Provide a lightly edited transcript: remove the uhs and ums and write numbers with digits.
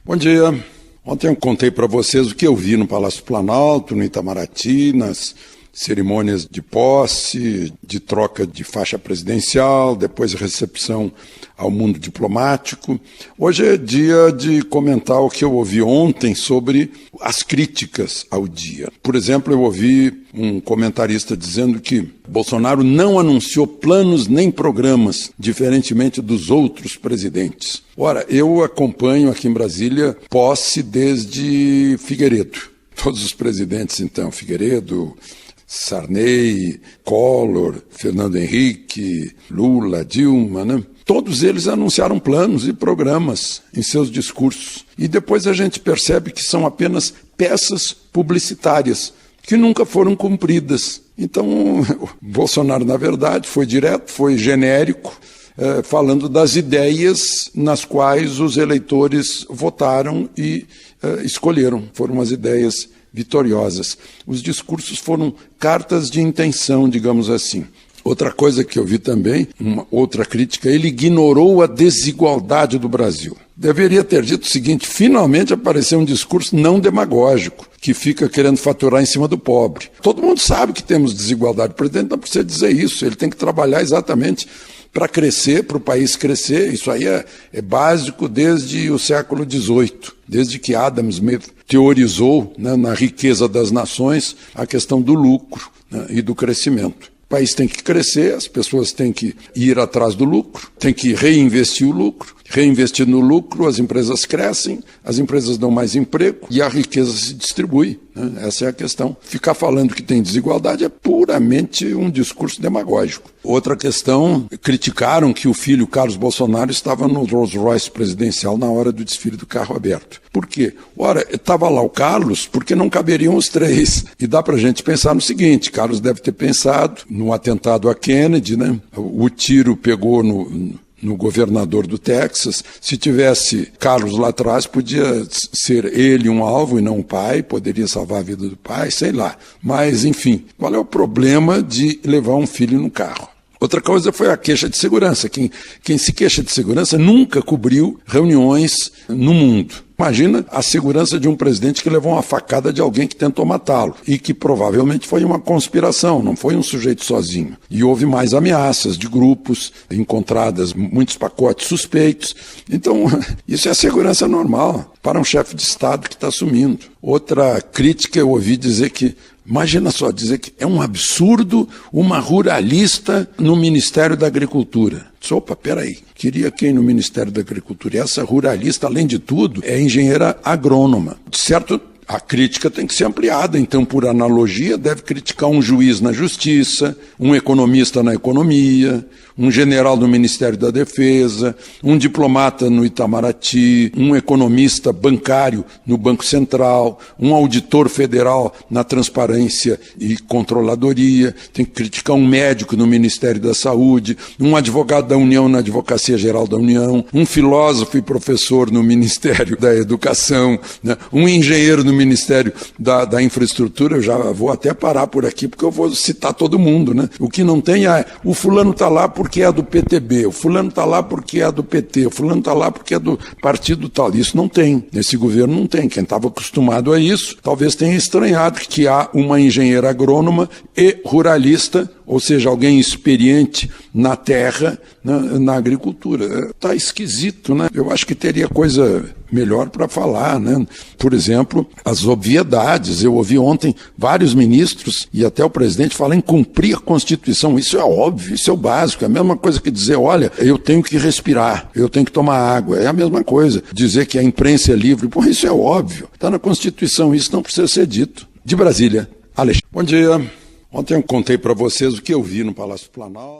Bom dia. Ontem eu contei para vocês o que eu vi no Palácio Planalto, no Itamaraty, nas cerimônias de posse, de troca de faixa presidencial, depois recepção ao mundo diplomático. Hoje é dia de comentar o que eu ouvi ontem sobre as críticas ao dia. Por exemplo, eu ouvi um comentarista dizendo que Bolsonaro não anunciou planos nem programas, diferentemente dos outros presidentes. Ora, eu acompanho aqui em Brasília posse desde Figueiredo. Todos os presidentes, então, Figueiredo, Sarney, Collor, Fernando Henrique, Lula, Dilma, né? Todos eles anunciaram planos e programas em seus discursos. E depois a gente percebe que são apenas peças publicitárias, que nunca foram cumpridas. Então, o Bolsonaro, na verdade, foi direto, foi genérico, falando das ideias nas quais os eleitores votaram e escolheram. Foram as ideias vitoriosas. Os discursos foram cartas de intenção, digamos assim. Outra coisa que eu vi também, uma outra crítica, ele ignorou a desigualdade do Brasil. Deveria ter dito o seguinte: finalmente apareceu um discurso não demagógico, que fica querendo faturar em cima do pobre. Todo mundo sabe que temos desigualdade, o presidente não precisa dizer isso, ele tem que trabalhar exatamente para crescer, para o país crescer. Isso aí é básico desde o século XVIII, desde que Adam Smith teorizou, né, na Riqueza das Nações, a questão do lucro, né, e do crescimento. O país tem que crescer, as pessoas têm que ir atrás do lucro, tem que reinvestir o lucro. Reinvestir no lucro, as empresas crescem, as empresas dão mais emprego e a riqueza se distribui, né? Essa é a questão. Ficar falando que tem desigualdade é puramente um discurso demagógico. Outra questão, criticaram que o filho Carlos Bolsonaro estava no Rolls Royce presidencial na hora do desfile do carro aberto. Por quê? Ora, estava lá o Carlos porque não caberiam os três. E dá para a gente pensar no seguinte: Carlos deve ter pensado no atentado a Kennedy, né? O tiro pegou no governador do Texas. Se tivesse Carlos lá atrás, podia ser ele um alvo e não o pai, poderia salvar a vida do pai, sei lá. Mas, enfim, qual é o problema de levar um filho no carro? Outra coisa foi a queixa de segurança. Quem se queixa de segurança nunca cobriu reuniões no mundo. Imagina a segurança de um presidente que levou uma facada de alguém que tentou matá-lo e que provavelmente foi uma conspiração, não foi um sujeito sozinho. E houve mais ameaças de grupos, encontradas muitos pacotes suspeitos. Então, isso é a segurança normal para um chefe de Estado que está assumindo. Outra crítica eu ouvi dizer que, imagina só, dizer que é um absurdo uma ruralista no Ministério da Agricultura. Opa, peraí, queria quem no Ministério da Agricultura? E essa ruralista, além de tudo, é engenheira agrônoma. Certo, a crítica tem que ser ampliada, então, por analogia, deve criticar um juiz na Justiça, um economista na Economia, um general do Ministério da Defesa, um diplomata no Itamaraty, um economista bancário no Banco Central, um auditor federal na Transparência e Controladoria, tem que criticar um médico no Ministério da Saúde, um advogado da União na Advocacia Geral da União, um filósofo e professor no Ministério da Educação, né? Um engenheiro no Ministério da Infraestrutura. Eu já vou até parar por aqui, porque eu vou citar todo mundo, né? O que não tem é: o fulano está lá porque é do PTB, o fulano está lá porque é do PT, o fulano está lá porque é do partido tal. Isso não tem, nesse governo não tem. Quem estava acostumado a isso talvez tenha estranhado que há uma engenheira agrônoma e ruralista, ou seja, alguém experiente na terra, na agricultura. Está esquisito, né? Eu acho que teria coisa melhor para falar, né? Por exemplo, as obviedades. Eu ouvi ontem vários ministros e até o presidente falar em cumprir a Constituição. Isso é óbvio, isso é o básico. É a mesma coisa que dizer: olha, eu tenho que respirar, eu tenho que tomar água. É a mesma coisa. Dizer que a imprensa é livre, pô, isso é óbvio. Está na Constituição, isso não precisa ser dito. De Brasília, Alexandre. Bom dia. Ontem eu contei para vocês o que eu vi no Palácio Planalto.